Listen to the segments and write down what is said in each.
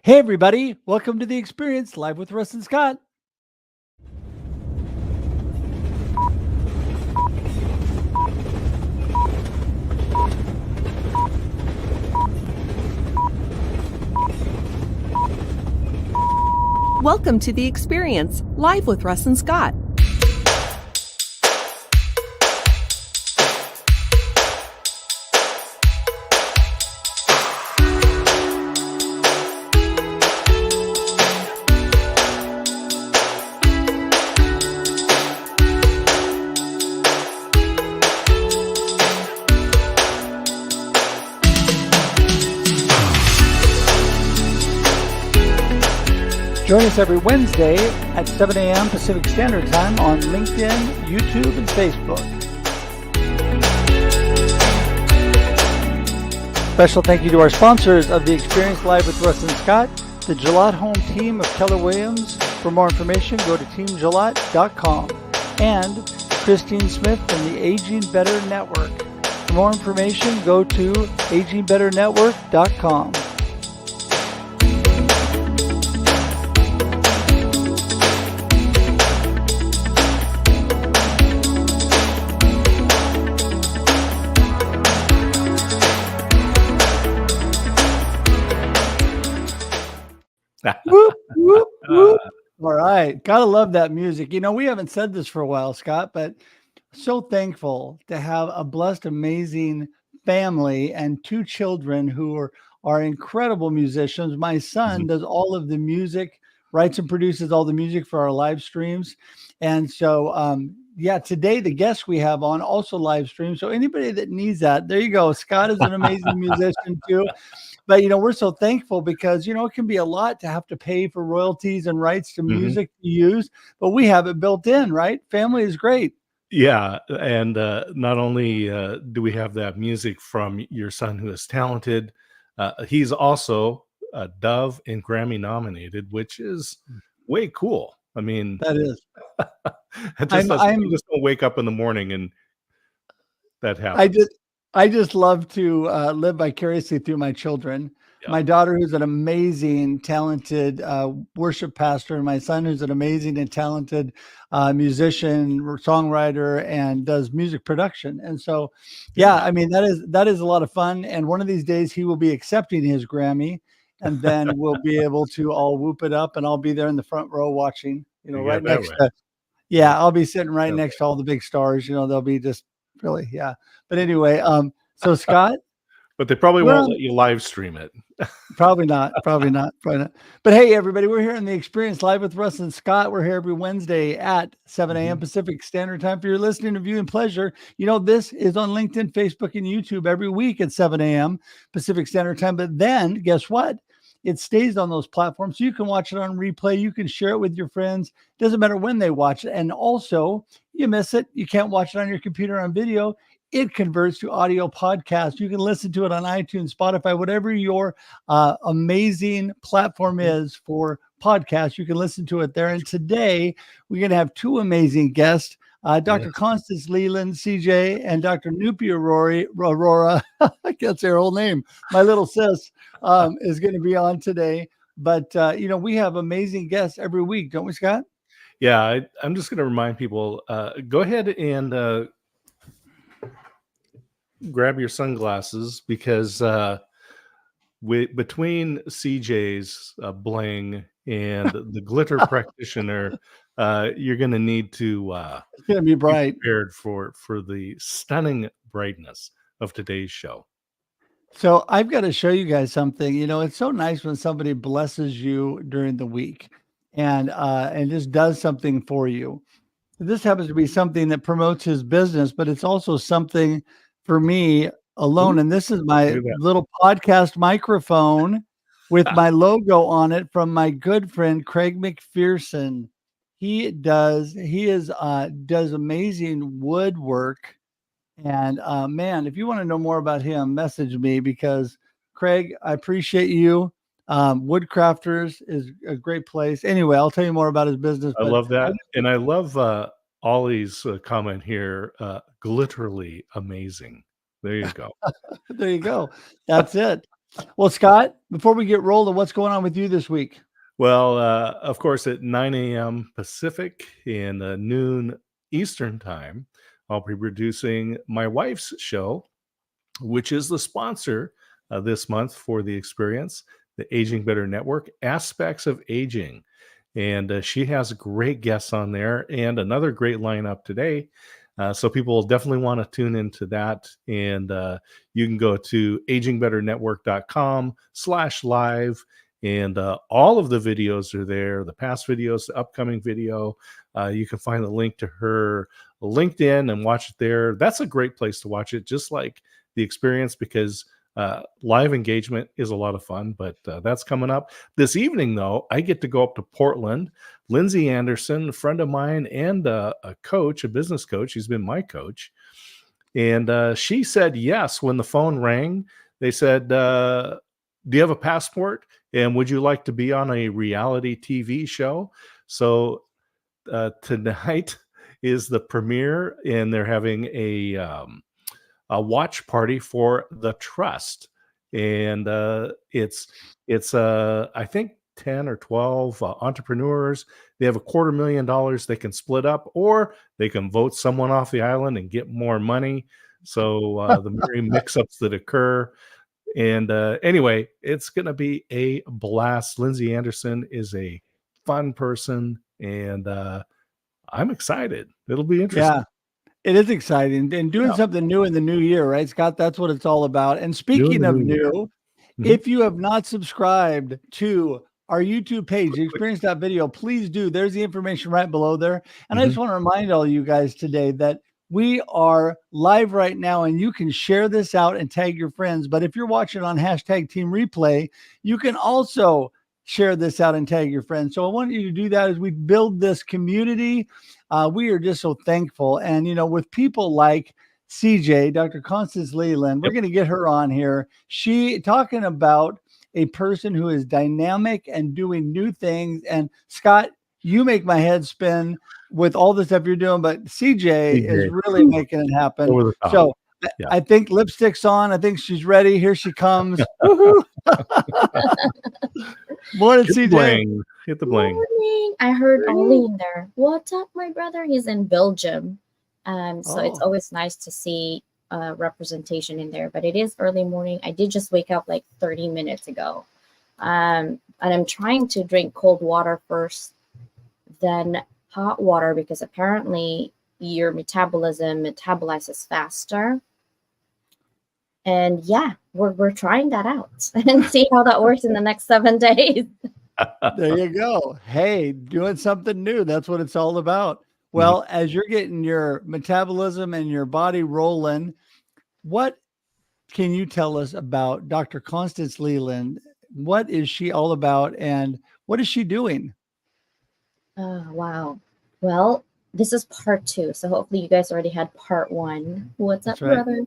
Hey, everybody. Welcome to The Experience, live with Russ and Scott. Welcome to The Experience, live with Russ and Scott. Join us every Wednesday at 7 a.m. Pacific Standard Time on LinkedIn, YouTube, and Facebook. Special thank you to our sponsors of The Experience Live with Russ and Scott, the Gillette Home team of Keller Williams. For more information, go to teamgillette.com. And Christine Smith from the Aging Better Network. For more information, go to agingbetternetwork.com. Whoop, whoop, whoop. All right. Gotta love that music. You know, we haven't said this for a while, Scott, but so thankful to have a blessed, amazing family and two children who are incredible musicians. My son does all of the music, writes and produces all the music for our live streams. And so, today the guest we have on also live stream. So anybody that needs that, there you go. Scott is an amazing musician too. But, we're so thankful because, it can be a lot to have to pay for royalties and rights to music to use, but we have it built in, right? Family is great. Yeah. And not only do we have that music from your son who is talented, he's also Dove and Grammy nominated, which is way cool. I mean, That is. you just don't wake up in the morning and that happens. I just love to live vicariously through my children. Yeah. My daughter, who's an amazing, talented worship pastor, and my son, who's an amazing and talented musician, songwriter, and does music production. And so, I mean, that is a lot of fun. And one of these days, he will be accepting his Grammy, and then we'll be able to all whoop it up, and I'll be there in the front row watching. Right next to. Yeah, I'll be sitting right next to all the big stars. They'll be just. Really, yeah. But anyway, so Scott. But they probably won't let you live stream it. Probably not. But hey, everybody, we're here in The Experience live with Russ and Scott. We're here every Wednesday at 7 a.m. Pacific Standard Time for your listening and viewing pleasure. This is on LinkedIn, Facebook, and YouTube every week at 7 a.m. Pacific Standard Time. But then guess what? It stays on those platforms. So you can watch it on replay. You can share it with your friends. Doesn't matter when they watch it. And also, you miss it, you can't watch it on your computer on video. It converts to audio podcast. You can listen to it on iTunes, Spotify, whatever your amazing platform is for podcasts. You can listen to it there. And today, we're going to have two amazing guests. Dr. Constance Leyland, CJ, and Dr. Nupi Arora, I can't say her whole name, my little sis, is going to be on today. But, we have amazing guests every week, don't we, Scott? Yeah, I'm just going to remind people, go ahead and grab your sunglasses because between CJ's bling and the glitter practitioner, you're going to need to it's going to be bright. Be prepared for the stunning brightness of today's show. So I've got to show you guys something. It's so nice when somebody blesses you during the week and just does something for you. This happens to be something that promotes his business, but it's also something for me alone. And this is my little podcast microphone with my logo on it from my good friend, Craig McPherson. He does amazing woodwork. And man, if you want to know more about him, message me because Craig, I appreciate you. Woodcrafters is a great place. Anyway, I'll tell you more about his business. I love that. And I love Ollie's comment here, glitterly amazing. There you go. There you go. That's it. Well, Scott, before we get rolling, what's going on with you this week? Well, of course, at 9 a.m. Pacific and noon Eastern time, I'll be producing my wife's show, which is the sponsor this month for the experience, the Aging Better Network, Aspects of Aging. And she has great guests on there and another great lineup today. So people will definitely want to tune into that. And you can go to agingbetternetwork.com/live. And all of the videos are there, the past videos, the upcoming video. You can find the link to her LinkedIn and watch it there. That's a great place to watch it, just like the experience, because live engagement is a lot of fun. But that's coming up this evening, though. I get to go up to Portland. Lindsay Anderson, a friend of mine and a coach, a business coach. She's been my coach. And she said yes when the phone rang. They said, do you have a passport? And would you like to be on a reality TV show? So tonight is the premiere, and they're having a watch party for The Trust. And it's I think 10 or 12 entrepreneurs. They have $250,000 they can split up, or they can vote someone off the island and get more money. So the merry mix-ups that occur. And anyway, it's going to be a blast. Lindsay Anderson is a fun person, and I'm excited. It'll be interesting. Yeah, it is exciting and doing something new in the new year, right, Scott? That's what it's all about. And speaking of new, if you have not subscribed to our YouTube page, the Experience.video, please do. There's the information right below there. And I just want to remind all you guys today that we are live right now, and you can share this out and tag your friends. But if you're watching on #TeamReplay, you can also share this out and tag your friends. So I want you to do that as we build this community. We are just so thankful. And, you know, with people like CJ, Dr. Constance Leyland, we're going to get her on here. She talking about a person who is dynamic and doing new things. And Scott, you make my head spin with all the stuff you're doing, but CJ is really making it happen. So I think lipstick's on. I think she's ready. Here she comes. Morning, CJ. Hit the bling. Morning. I heard Ollie in there. What's up, my brother? He's in Belgium. So it's always nice to see representation in there, but it is early morning. I did just wake up like 30 minutes ago. And I'm trying to drink cold water first, then hot water, because apparently your metabolism metabolizes faster. And yeah, we're trying that out and see how that works in the next 7 days. There you go. Hey, doing something new. That's what it's all about. Well, as you're getting your metabolism and your body rolling, what can you tell us about Dr. Constance Leyland? What is she all about, and what is she doing? Oh, wow. Well, this is part 2. So hopefully you guys already had part 1. What's up, brother?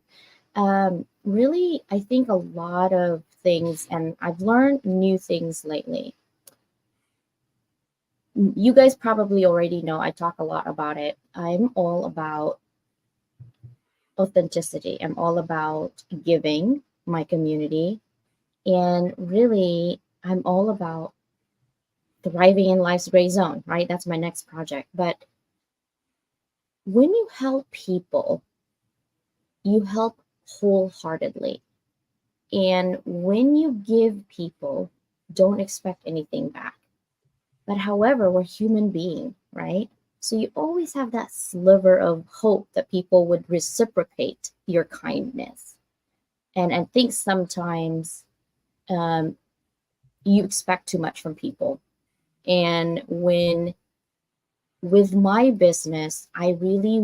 Really, I think a lot of things, and I've learned new things lately. You guys probably already know I talk a lot about it. I'm all about authenticity. I'm all about giving my community. And really, I'm all about thriving in life's gray zone, right? That's my next project. But when you help people, you help wholeheartedly. And when you give people, don't expect anything back. But however, we're human beings, right? So you always have that sliver of hope that people would reciprocate your kindness. And I think sometimes you expect too much from people. And with my business, I really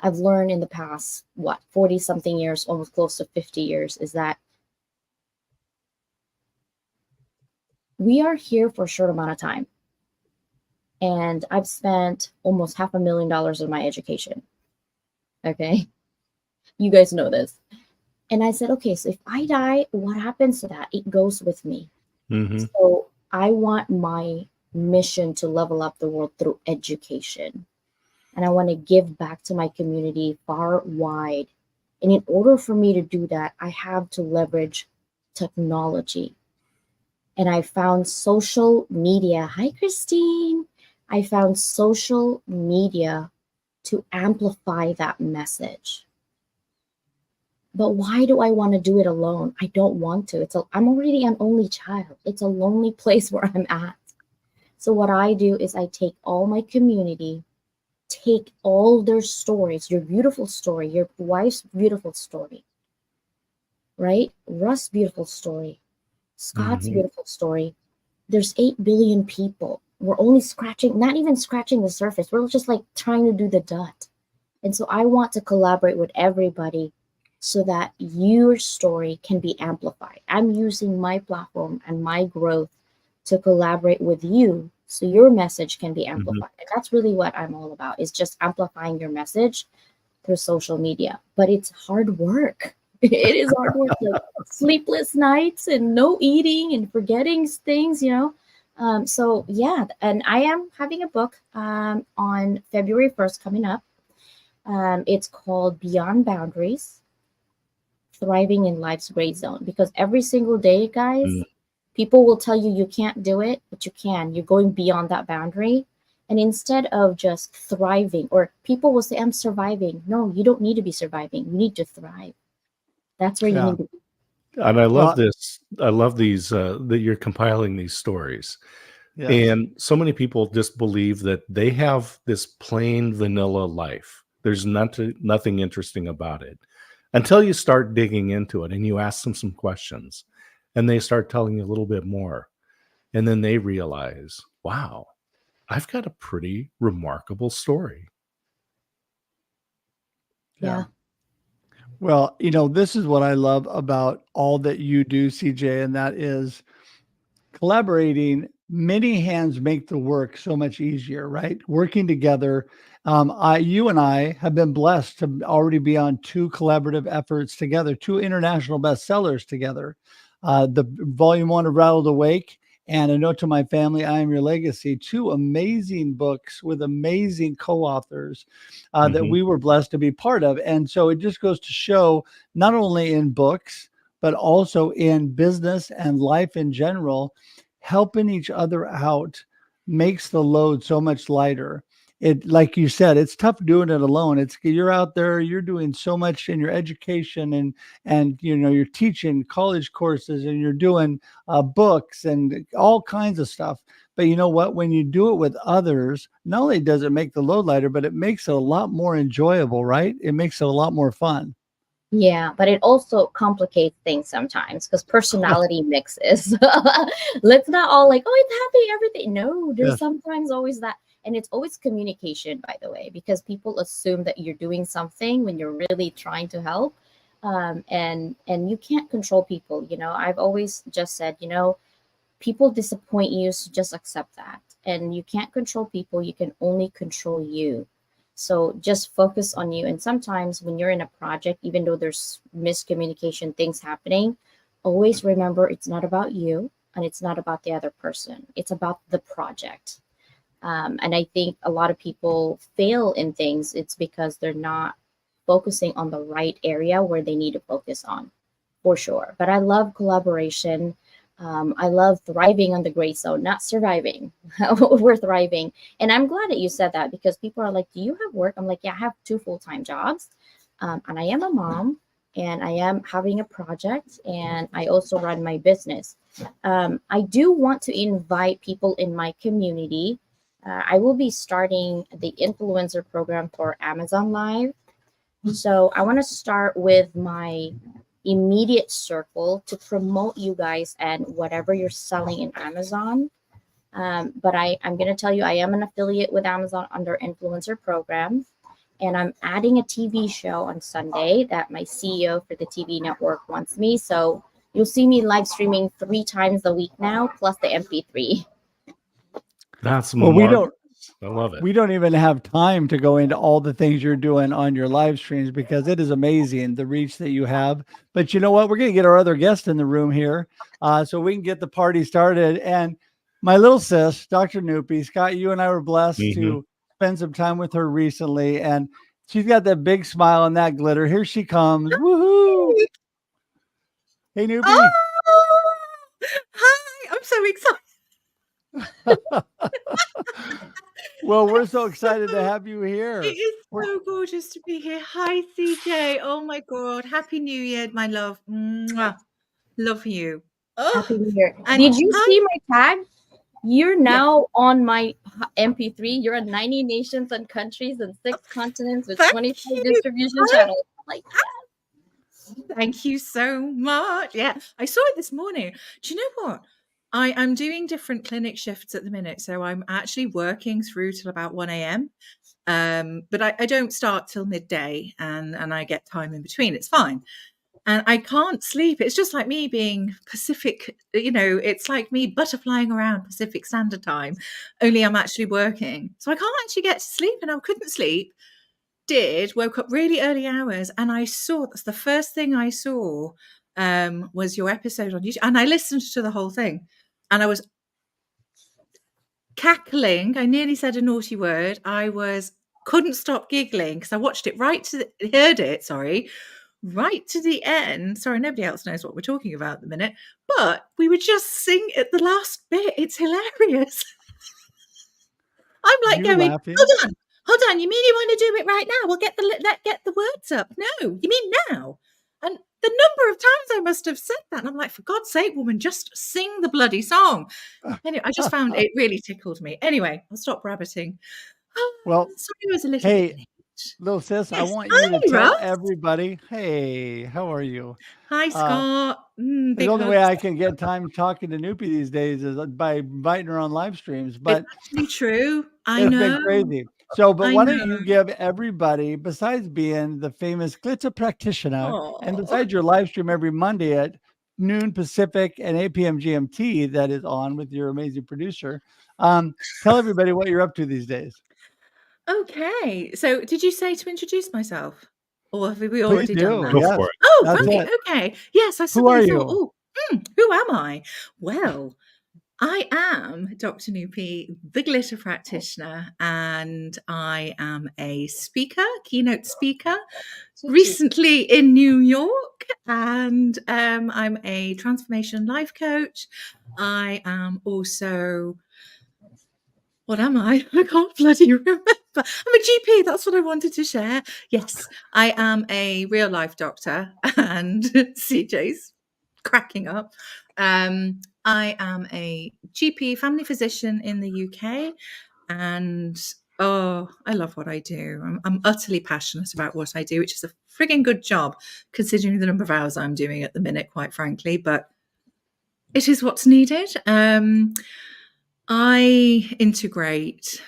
I've learned in the past, 40 something years, almost close to 50 years, is that we are here for a short amount of time. And I've spent almost $500,000 on my education. Okay. You guys know this. And I said, okay, so if I die, what happens to that? It goes with me. So I want my mission to level up the world through education. And I want to give back to my community far, wide, And in order for me to do that, I have to leverage technology. And I found social media. Hi, Christine. I found social media to amplify that message. But why do I want to do it alone? I don't want to. I'm already an only child. It's a lonely place where I'm at. So what I do is I take all my community, take all their stories, your beautiful story, your wife's beautiful story, right? Russ' beautiful story, Scott's beautiful story. There's 8 billion people. We're only not even scratching the surface. We're just like trying to do the dot. And so I want to collaborate with everybody so that your story can be amplified. I'm using my platform and my growth to collaborate with you so your message can be amplified. And that's really what I'm all about, is just amplifying your message through social media. But it's hard work. It is hard work, like sleepless nights and no eating and forgetting things, So yeah, and I am having a book on February 1st coming up. It's called Beyond Boundaries, Thriving in Life's Gray Zone. Because every single day, guys, people will tell you can't do it, but you can. You're going beyond that boundary. And instead of just thriving, or people will say, I'm surviving. No, you don't need to be surviving. You need to thrive. That's where you need to be. And I love this. I love these, that you're compiling these stories. Yes. And so many people just believe that they have this plain vanilla life. There's nothing interesting about it until you start digging into it and you ask them some questions and they start telling you a little bit more. And then they realize, wow, I've got a pretty remarkable story. Yeah. Well, this is what I love about all that you do, CJ, and that is collaborating. Many hands make the work so much easier, right? Working together. You and I have been blessed to already be on 2 collaborative efforts together, 2 international bestsellers together. The Volume 1 of Rattled Awake and A Note to My Family, I Am Your Legacy, 2 amazing books with amazing co-authors that we were blessed to be part of. And so it just goes to show, not only in books, but also in business and life in general, helping each other out makes the load so much lighter. It, like you said, it's tough doing it alone. You're out there, you're doing so much in your education and you're teaching college courses and you're doing books and all kinds of stuff. But you know what? When you do it with others, not only does it make the load lighter, but it makes it a lot more enjoyable, right? It makes it a lot more fun. Yeah, but it also complicates things sometimes because personality mixes. Let's not all like, oh, it's happy, everything. No, there's sometimes always that. And it's always communication, by the way, because people assume that you're doing something when you're really trying to help. And you can't control people. I've always just said, people disappoint you, so just accept that. And you can't control people. You can only control you. So just focus on you. And sometimes when you're in a project, even though there's miscommunication, things happening, always remember it's not about you and it's not about the other person. It's about the project. And I think a lot of people fail in things. It's because they're not focusing on the right area where they need to focus on, for sure. But I love collaboration. I love thriving on the gray zone, not surviving. We're thriving. And I'm glad that you said that, because people are like, do you have work? I'm like, yeah, I have 2 full-time jobs. And I am a mom and I am having a project and I also run my business. I do want to invite people in my community. I will be starting the influencer program for Amazon Live. So I want to start with my immediate circle to promote you guys and whatever you're selling in Amazon. But I'm going to tell you, I am an affiliate with Amazon under influencer program. And I'm adding a TV show on Sunday that my CEO for the TV network wants me. So you'll see me live streaming 3 times a week now, plus the MP3. That's marvelous. I love it. We don't even have time to go into all the things you're doing on your live streams because it is amazing the reach that you have. But you know what? We're going to get our other guest in the room here so we can get the party started. And my little sis, Dr. Nupi, Scott, you and I were blessed to spend some time with her recently. And She's got that big smile and that glitter. Here she comes. Woohoo! Hey, Nupi. Oh, hi! I'm so excited. Well, we're so excited to have you here. It is so gorgeous to be here. Hi, CJ. Oh my God! Happy New Year, my love. Mwah. Love you. Happy New Year. And Did you hi- see my tag? You're now on my MP3. You're on 90 nations and countries and 6 continents with Thank 24 you. distribution Hi. channels. Like, Thank you so much. Yeah, I saw it this morning. Do you know what? I'm doing different clinic shifts at the minute, so I'm actually working through till about 1 a.m. But I don't start till midday, and I get time in between. It's fine. And I can't sleep. It's just like me being Pacific, it's like me butterflying around Pacific Standard Time, only I'm actually working. So I can't actually get to sleep, and I couldn't sleep. Woke up really early hours, and that's the first thing I saw was your episode on YouTube. And I listened to the whole thing, and I was cackling. I nearly said a naughty word. Couldn't stop giggling because I watched it right to the end. Sorry, nobody else knows what we're talking about at the minute, but we would just sing at the last bit. It's hilarious. I'm like You going, laughing? hold on. You mean you want to do it right now? We'll get the words up. No, you mean now? And the number of times I must have said that, and I'm like, for God's sake, woman, just sing the bloody song. Anyway, I just found it really tickled me. Anyway, I'll stop rabbiting. Well, sorry, I was a little hey, bit late. little sis, I Yes. want you to Hi, tell Russ. everybody, hey, how are you? Hi, Scott. The Big only way hugs. I can get time talking to Nupi these days is by inviting her on live streams, but It's actually true. I it's know. been crazy. So, but I why don't know. you give everybody, besides being the famous glitter practitioner, and Aw. besides your live stream every Monday at noon Pacific and 8 p.m. GMT that is on with your amazing producer, tell everybody what you're up to these days. Okay. So did you say to introduce myself? Or have we Please already done do. that? Go Yes. for it. Oh, That's right. it. Okay. Yes, I Who suddenly are thought, you? who am I? Well, I am Dr. Nupi, the glitter practitioner, and I am a speaker, keynote speaker, recently in New York, and I'm a transformation life coach. I am also, what am I? I can't bloody remember. I'm a GP. That's what I wanted to share. Yes, I am a real life doctor, and CJ's cracking up. I am a GP family physician in the UK, and I love what I do. I'm utterly passionate about what I do, which is a frigging good job considering the number of hours I'm doing at the minute, quite frankly, but it is what's needed. I integrate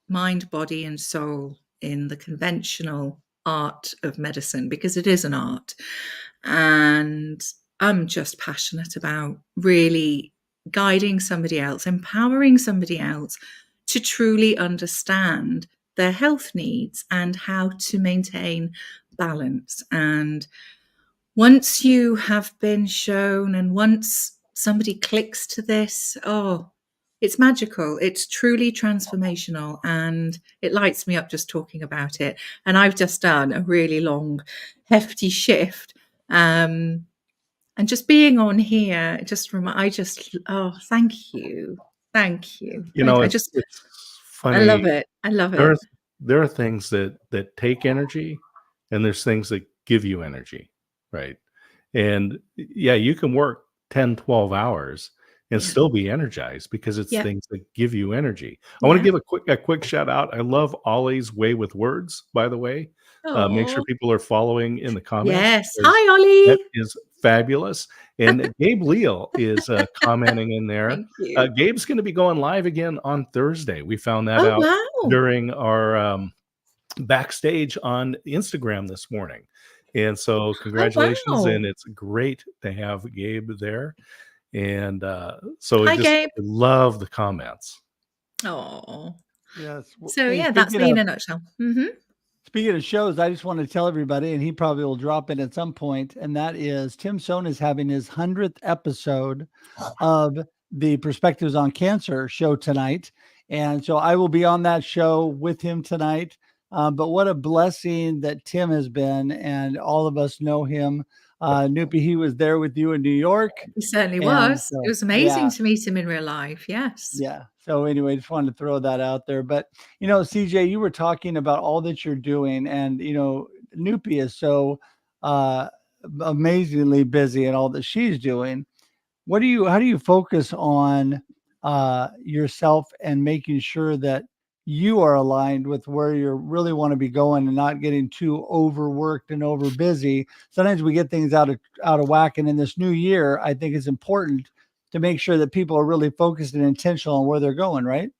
mind, body, and soul in the conventional art of medicine because it is an art. And I'm just passionate about really guiding somebody else, empowering somebody else to truly understand their health needs and how to maintain balance. And once you have been shown, and once somebody clicks to this, it's magical. It's truly transformational, and it lights me up just talking about it. And I've just done a really long, hefty shift. And just being on here, thank you. Thank you. It's funny. I love it. I love it. There are things that take energy, and there's things that give you energy, right? And yeah, you can work 10, 12 hours and still be energized because it's things that give you energy. I want to give a quick shout out. I love Ollie's Way with Words, by the way. Make sure people are following in the comments. Yes. Hi, Ollie. That is fabulous. And Gabe Leal is commenting in there. Thank you. Gabe's going to be going live again on Thursday. We found that out during our backstage on Instagram this morning. And so congratulations. And it's great to have Gabe there. And Gabe. I love the comments. Oh, yes. So hey, that's me in a nutshell. Mm-hmm. Speaking of shows, I just want to tell everybody, and he probably will drop in at some point, and that is Tim Sohn is having his 100th episode of the Perspectives on Cancer show tonight. And so I will be on that show with him tonight. But what a blessing that Tim has been, and all of us know him. Nupi, he was there with you in New York. He certainly And was. so, It was amazing yeah, to meet him in real life. Yes. yeah. So anyway, just wanted to throw that out there. But, CJ, you were talking about all that you're doing, and, Nupi is so amazingly busy in all that she's doing. How do you focus on yourself and making sure that you are aligned with where you really want to be going and not getting too overworked and over busy? Sometimes we get things out of whack. And in this new year, I think it's important to make sure that people are really focused and intentional on where they're going, right?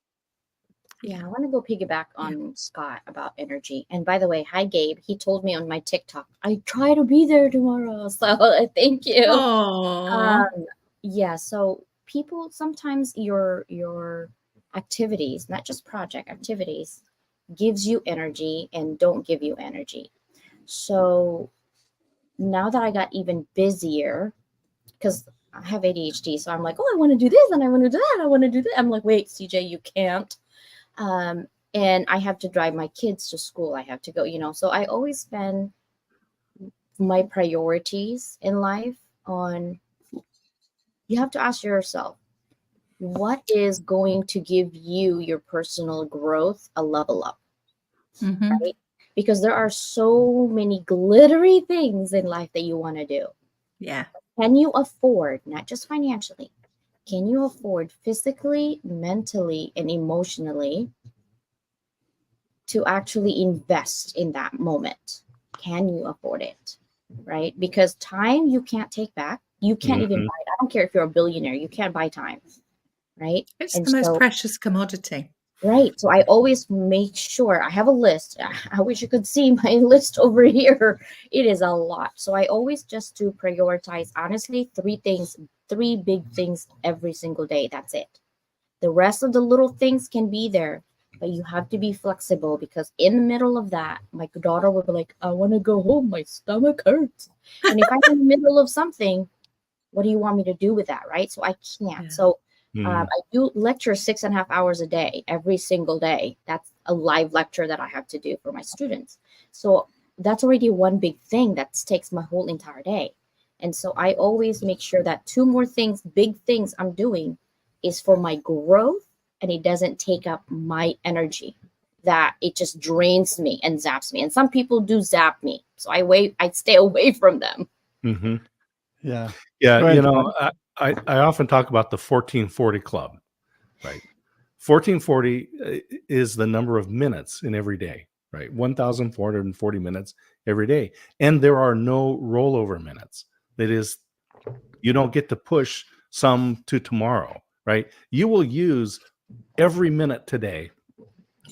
Yeah, I want to go piggyback on Scott about energy. And by the way, hi Gabe. He told me on my TikTok, I try to be there tomorrow. So thank you. Oh, Yeah, so people sometimes your activities, not just project activities, gives you energy and don't give you energy. So now that I got even busier, because I have ADHD, so I'm like, oh, I want to do this and I want to do that. I want to do that. I'm like, wait, CJ, you can't. And I have to drive my kids to school. I have to go, so I always spend my priorities in life on, you have to ask yourself, what is going to give you your personal growth a level up, right? Because there are so many glittery things in life that you want to do. yeah. Can you afford, not just financially, can you afford physically, mentally, and emotionally to actually invest in that moment? Can you afford it, right? Because time you can't take back. You can't even buy it. I don't care if you're a billionaire. You can't buy time, right? It's And the most so, precious commodity. right. So I always make sure I have a list. I wish you could see my list over here. It is a lot. So I always just to prioritize, honestly, three big things every single day. That's it. The rest of the little things can be there, but you have to be flexible, because in the middle of that, my daughter will be like, I want to go home. My stomach hurts. And if I'm in the middle of something, what do you want me to do with that? Right. So I can't. Yeah. So I do lecture 6.5 hours a day, every single day. That's a live lecture that I have to do for my students. So that's already one big thing that takes my whole entire day. And so I always make sure that two more things, big things I'm doing, is for my growth, and it doesn't take up my energy, that it just drains me and zaps me. And some people do zap me. So I stay away from them. Yeah. Yeah. Go ahead, I often talk about the 1440 club, right? 1440 is the number of minutes in every day, right? 1,440 minutes every day. And there are no rollover minutes. That is, you don't get to push some to tomorrow, right? You will use every minute today.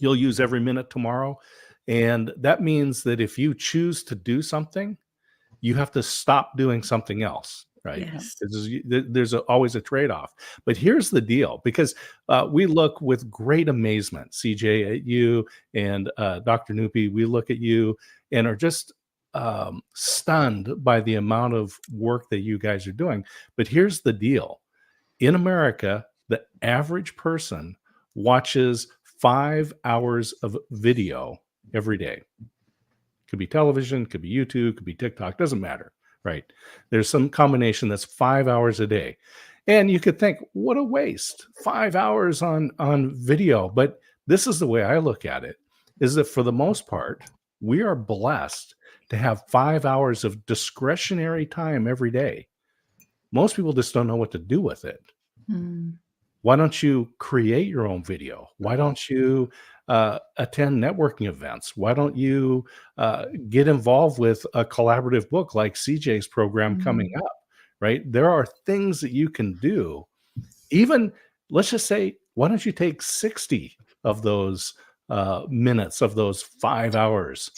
You'll use every minute tomorrow. And that means that if you choose to do something, you have to stop doing something else, right? Yes. There's always a trade-off. But here's the deal, because we look with great amazement, CJ, at you, and Dr. Nupi, we look at you and are just stunned by the amount of work that you guys are doing. But here's the deal. In America, the average person watches 5 hours of video every day. Could be television, could be YouTube, could be TikTok, doesn't matter, right? There's some combination that's 5 hours a day. And you could think, what a waste, 5 hours on video. But this is the way I look at it, is that for the most part, we are blessed to have 5 hours of discretionary time every day. Most people just don't know what to do with it. Why don't you create your own video? Why don't you attend networking events? Why don't you get involved with a collaborative book like CJ's program coming up, right? There are things that you can do. Even, let's just say, why don't you take 60 of those minutes of those 5 hours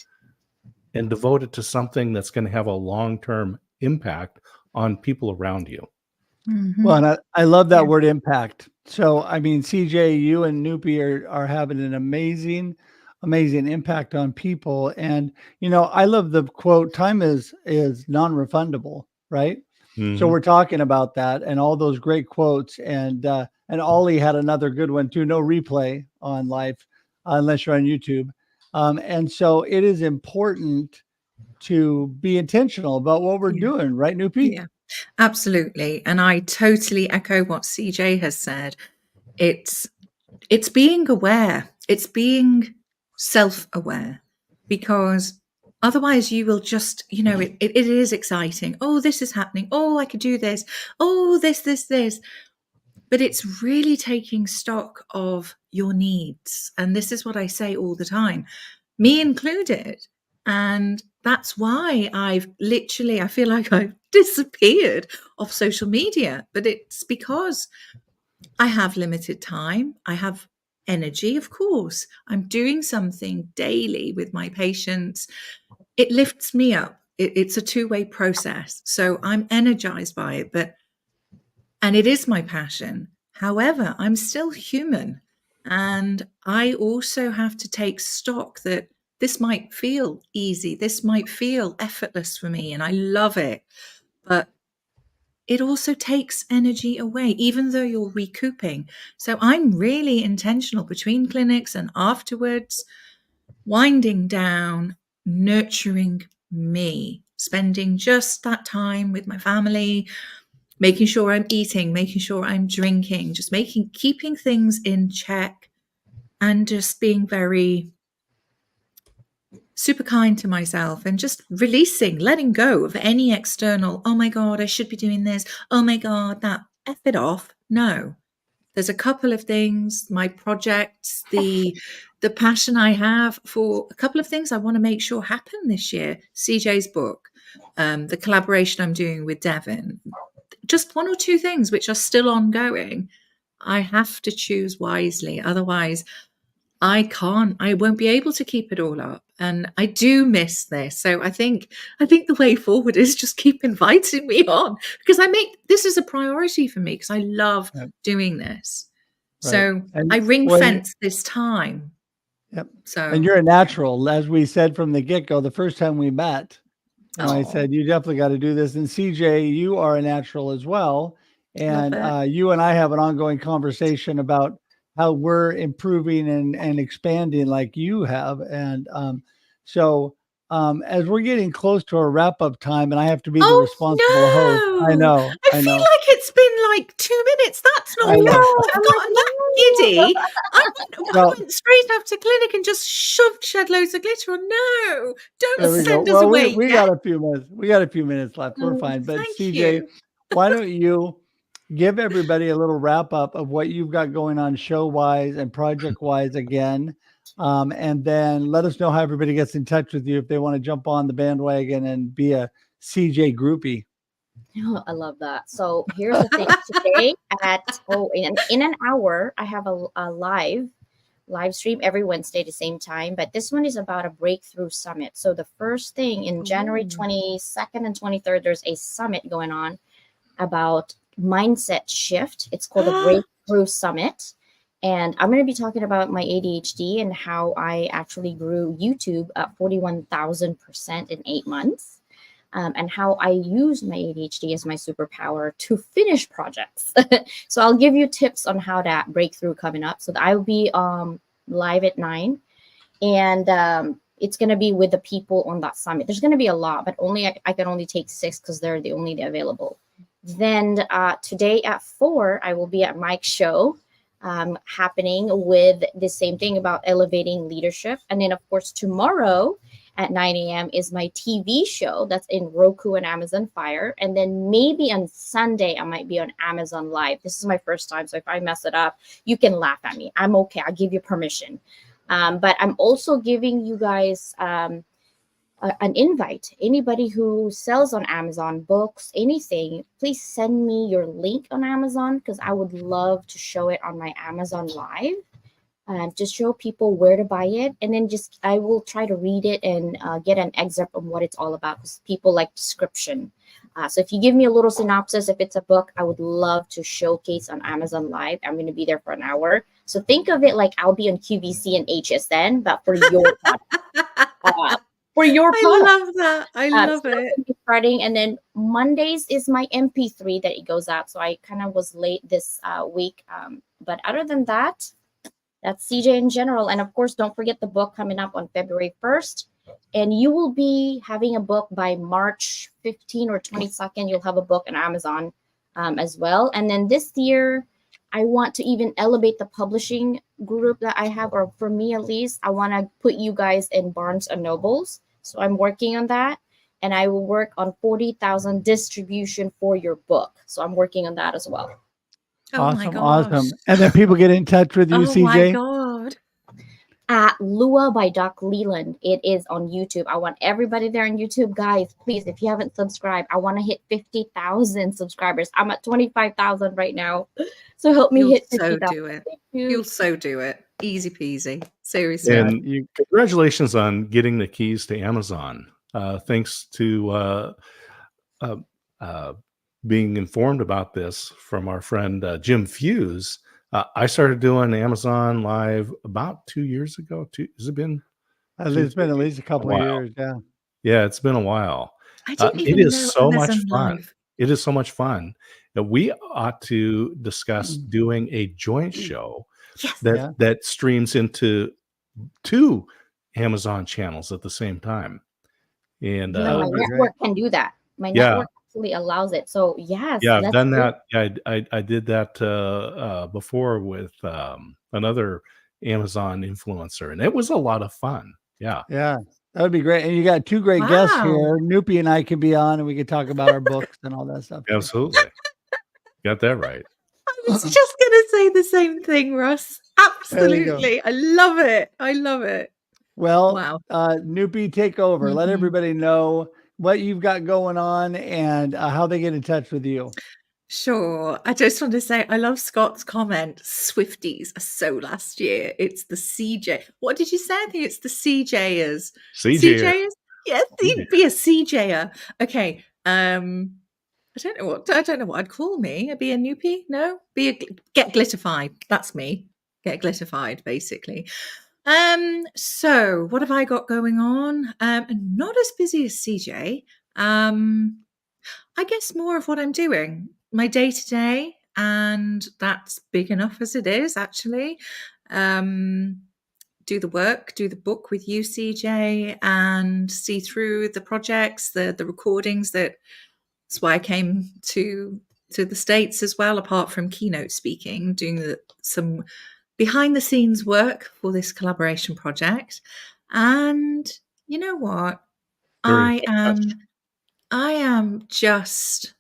and devote it to something that's going to have a long-term impact on people around you? Well, and I love that word impact. So, I mean, CJ, you and Nupi are having an amazing impact on people. And, I love the quote, time is non-refundable, right? So we're talking about that and all those great quotes. And Ollie had another good one too. No replay on live unless you're on YouTube. And so it is important to be intentional about what we're Yeah. doing, right, Nupi? Yeah, absolutely. And I totally echo what CJ has said. It's being aware. It's being self-aware, because otherwise you will just, it is exciting. Oh, this is happening. Oh, I could do this. Oh, this. But it's really taking stock of your needs. And this is what I say all the time, me included. And that's why I feel like I've disappeared off social media. But it's because I have limited time. I have energy, of course. I'm doing something daily with my patients. It lifts me up. It's a two-way process. So I'm energized by it, and it is my passion. However, I'm still human. And I also have to take stock that this might feel easy. This might feel effortless for me, and I love it. But it also takes energy away, even though you're recouping. So I'm really intentional between clinics and afterwards, winding down, nurturing me, spending just that time with my family, making sure I'm eating, making sure I'm drinking, just keeping things in check, and just being very super kind to myself, and just letting go of any external, oh my God, I should be doing this. Oh my God, that, F it off. No, there's a couple of things, my projects, the passion I have for a couple of things I want to make sure happen this year. CJ's book, the collaboration I'm doing with Devin, just one or two things which are still ongoing. I have to choose wisely. Otherwise, I won't be able to keep it all up. And I do miss this. So I think the way forward is just keep inviting me on, because this is a priority for me, because I love doing this. Right. So And I ring fence this time. Yep. So, and you're a natural, as we said from the get-go, the first time we met, I said, you definitely got to do this. And CJ, you are a natural as well. And you and I have an ongoing conversation about how we're improving and expanding like you have. And so as we're getting close to a wrap-up time, and I have to be the responsible host. I know. I feel like it's been like 2 minutes. That's not fair. I've gotten that giddy. I went straight after clinic and just shed loads of glitter on. No, don't send us away. We got a few minutes. We got a few minutes left. We're fine. But CJ, why don't you give everybody a little wrap up of what you've got going on show wise and project wise again. And then let us know how everybody gets in touch with you if they want to jump on the bandwagon and be a CJ groupie. Oh, I love that. So here's the thing. Today in an hour, I have a live stream every Wednesday at the same time. But this one is about a breakthrough summit. So the first thing in January 22nd and 23rd, there's a summit going on about mindset shift. It's called the Breakthrough Summit. And I'm going to be talking about my ADHD and how I actually grew YouTube up 41,000% in 8 months. And how I use my ADHD as my superpower to finish projects. So I'll give you tips on how to break through coming up. So I'll be live at 9. And it's going to be with the people on that summit. There's going to be a lot, but I can only take 6 because they're the only available. Then today at 4, I will be at Mike's show happening with the same thing about elevating leadership. And then, of course, tomorrow at 9 a.m. is my TV show that's in Roku and Amazon Fire. And then maybe on Sunday, I might be on Amazon Live. This is my first time. So if I mess it up, you can laugh at me. I'm okay. I'll give you permission. But I'm also giving you guys an invite. Anybody who sells on Amazon, books, anything, please send me your link on Amazon, because I would love to show it on my Amazon Live. To show people where to buy it, and then I will try to read it and get an excerpt on what it's all about, because people like description. So if you give me a little synopsis, if it's a book, I would love to showcase on Amazon Live. I'm going to be there for an hour. So think of it like I'll be on QVC and HSN, but for your product. For your product. I love that. I love it. Starting, and then Mondays is my MP3 that it goes out. So I kind of was late this week. But other than that, That's CJ in general. And of course, don't forget the book coming up on February 1st. And you will be having a book by March 15 or 22nd. You'll have a book on Amazon as well. And then this year, I want to even elevate the publishing group that I have, or for me at least, I want to put you guys in Barnes and Nobles. So I'm working on that. And I will work on 40,000 distribution for your book. So I'm working on that as well. Oh my Awesome. gosh. And then people get in touch with you, Oh my CJ. God. At Lua by Docleyland. It is on YouTube. I want everybody there on YouTube. Guys, please, if you haven't subscribed, I want to hit 50,000 subscribers. I'm at 25,000 right now. So help me You'll hit so 50,000. do it. Thank you. You'll so do it. Easy peasy. Seriously. And congratulations on getting the keys to Amazon. Thanks to being informed about this from our friend Jim Fuse. I started doing Amazon Live about 2 years ago. Has it been? It's been at least a couple of years. Yeah. Yeah, it's been a while. I didn't It even is know so much Amazon fun. Live. It is so much fun that we ought to discuss doing a joint show Yes. that streams into 2 Amazon channels at the same time. And That my would be network can do that. My Yeah. network actually allows it. So yes, yeah, I've let's done do that. Yeah, I did that before with another Amazon influencer, and it was a lot of fun. Yeah. Yeah, that would be great. And you got 2 great guests Wow. here. Nupi and I can be on, and we could talk about our books and all that stuff. Absolutely. Got that right. I was just going to say the same thing, Russ. There you go. Absolutely. I love it. I love it. Well, Wow. Nupi, take over. Let Mhm. everybody know what you've got going on and how they get in touch with you. Sure. I just want to say I love Scott's comment. Swifties are so last year. It's the CJ. What did you say? I think it's the CJers. CJers? Yes, be a CJer. Okay. I don't know what I'd call me. I'd be a Nupi? No? Get glitterfied. That's me. Get glitterfied, basically. So what have I got going on? Not as busy as CJ. I guess more of what I'm doing, my day to day, and that's big enough as it is, actually. Do the work, do the book with you, CJ, and see through the projects, the recordings. That's why I came to the States as well, apart from keynote speaking, doing some behind the scenes work for this collaboration project. And you know what? I am just,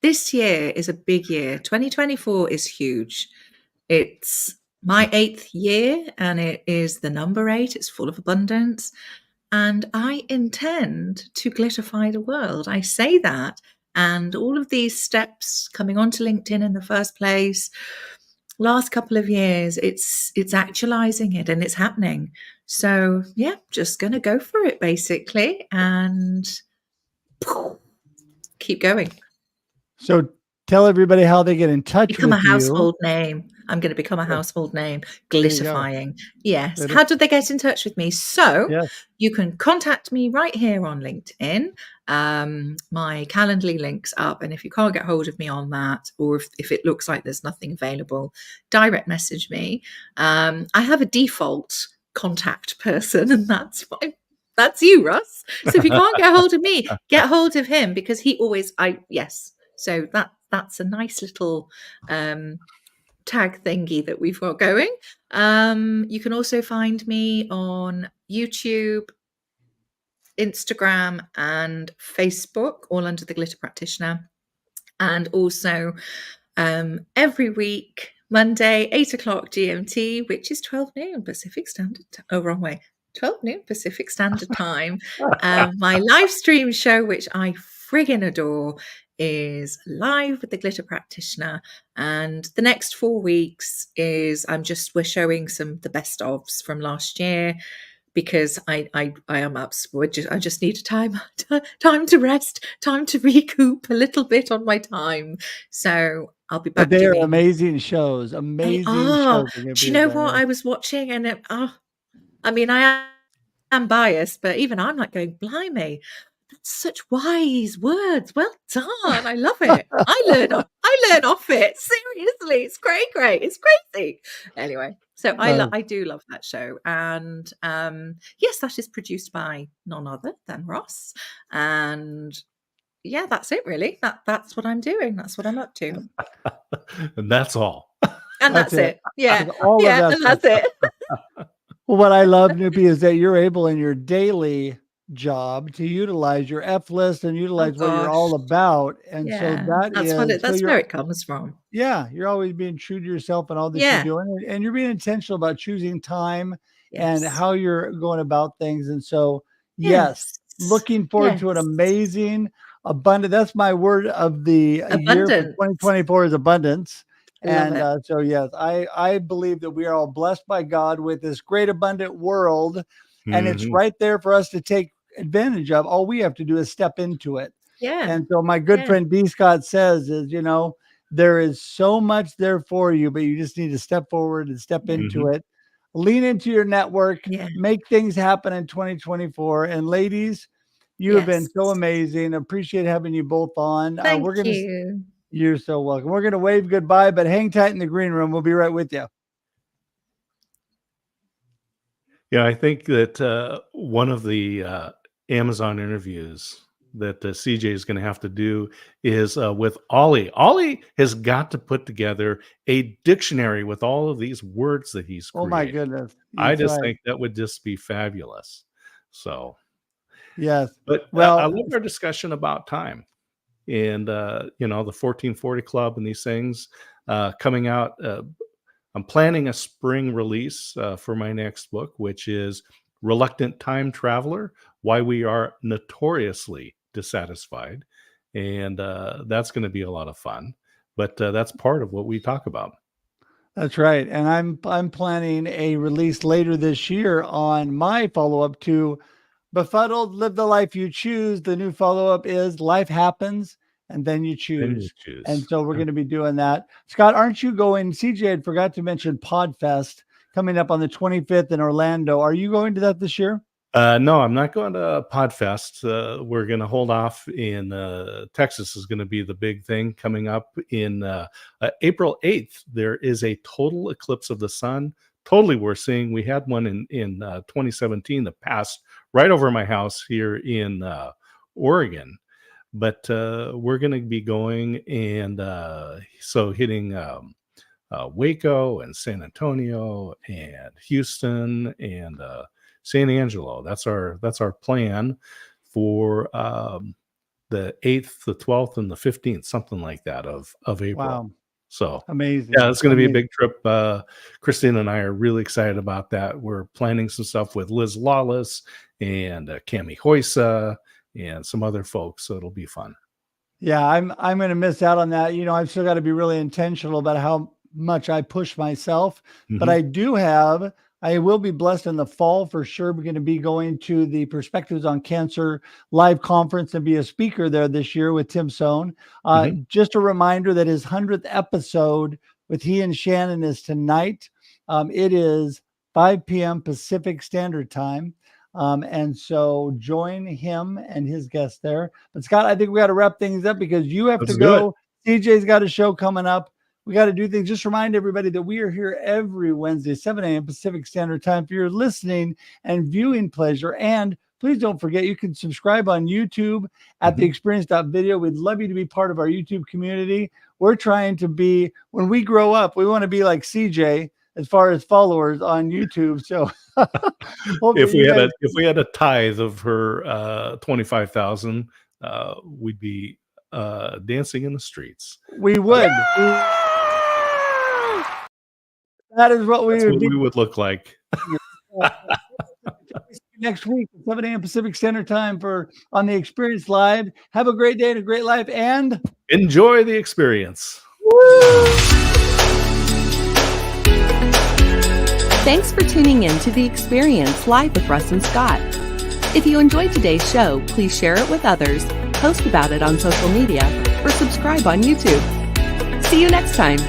this year is a big year. 2024 is huge. It's my 8th year, and it is the number 8. It's full of abundance. And I intend to glitterfy the world. I say that. And all of these steps coming onto LinkedIn in the first place, last couple of years, it's actualizing it, and it's happening. So yeah, just going to go for it, basically. And keep going. So tell everybody how they get in touch Become with a household name. I'm going to become a household name. Glitterfying. Yes. How do they get in touch with me? So you can contact me right here on LinkedIn. My Calendly link's up. And if you can't get hold of me on that, or if it looks like there's nothing available, direct message me. I have a default contact person, and that's fine. That's you, Russ. So if you can't get hold of me, get hold of him, because he always, So that's a nice little tag thingy that we've got going. You can also find me on YouTube, Instagram, and Facebook, all under the Glitter Practitioner. And also every week, Monday, 8 o'clock GMT, which is 12 noon Pacific Standard Time. Oh, wrong way. 12 noon Pacific Standard Time. My live stream show, which I friggin' adore, is live with the Glitter Practitioner. And the next 4 weeks is we're showing the best ofs from last year, because I am up. I just need time to rest, time to recoup a little bit on my time. So I'll be back. But they are amazing shows. Amazing shows. Do you know what I was watching? And I am biased, but even I'm like going, blimey, That's such wise words. Well done. I love it. I learn off it. Seriously, it's great. It's crazy. Anyway, so I do love that show, and yes, that is produced by none other than Ross, and yeah, that's it really. That's what I'm doing. That's what I'm up to, And that's all. and that's it. Yeah, all yeah, of and that's it. Well, what I love, Nupi, is that you're able in your daily job to utilize your F list and utilize what you're all about. And so that's where it comes from. Yeah, you're always being true to yourself and all that you're doing. And you're being intentional about choosing time and how you're going about things. And so, yes, looking forward to an amazing, abundant. That's my word of the year for 2024 is abundance. And so, yes, I believe that we are all blessed by God with this great, abundant world. And it's right there for us to take advantage of. All we have to do is step into it. Yeah. And so my good friend D. Scott says is, there is so much there for you, but you just need to step forward and step into it. Lean into your network, make things happen in 2024. And ladies, you have been so amazing. Appreciate having you both on. Thank you. You're so welcome. We're going to wave goodbye, but hang tight in the green room. We'll be right with you. Yeah, I think that one of the Amazon interviews that CJ is going to have to do is with Ollie. Ollie has got to put together a dictionary with all of these words that he's created. Oh my goodness. I just think that would just be fabulous. So, yes. But I love our discussion about time and, the 1440 Club and these things coming out. I'm planning a spring release for my next book, which is Reluctant Time Traveler, Why We Are Notoriously Dissatisfied. And that's going to be a lot of fun. But that's part of what we talk about. That's right. And I'm planning a release later this year on my follow-up to Befuddled, Live the Life You Choose. The new follow-up is Life Happens, and then you choose. And so we're going to be doing that. Scott, aren't you going? CJ had forgot to mention Podfest coming up on the 25th in Orlando. Are you going to that this year? No, I'm not going to Podfest. We're going to hold off in Texas is going to be the big thing coming up in April 8th. There is a total eclipse of the sun. Totally worth seeing. We had one in 2017 that passed right over my house here in Oregon. But we're going to be going and so hitting Waco and San Antonio and Houston and San Angelo. That's our plan for the 8th, the 12th, and the 15th, something like that of April. Wow. So amazing. Yeah, it's going to be a big trip. Christine and I are really excited about that. We're planning some stuff with Liz Lawless and Cami Hoysa and some other folks, so it'll be fun. Yeah, I'm going to miss out on that. I've still got to be really intentional about how much I push myself, but I will be blessed in the fall for sure. We're going to be going to the Perspectives on Cancer live conference and be a speaker there this year with Tim Sohn. Just a reminder that his 100th episode with he and Shannon is tonight. It is 5 p.m. Pacific Standard Time. And so join him and his guests there. But Scott, I think we got to wrap things up because you have to go. CJ's got a show coming up. We got to do things. Just remind everybody that we are here every Wednesday, 7 a.m. Pacific Standard Time for your listening and viewing pleasure. And please don't forget, you can subscribe on YouTube at theexperience.video. We'd love you to be part of our YouTube community. We're trying to be, when we grow up, we want to be like CJ as far as followers on YouTube. So if we had a tithe of her 25,000, we'd be dancing in the streets. We would. That is what we would look like. Next week, 7 a.m. Pacific Standard Time on the Experience Live. Have a great day and a great life, and enjoy the experience. Woo! Thanks for tuning in to The Experience Live with Russ and Scott. If you enjoyed today's show, please share it with others, post about it on social media, or subscribe on YouTube. See you next time.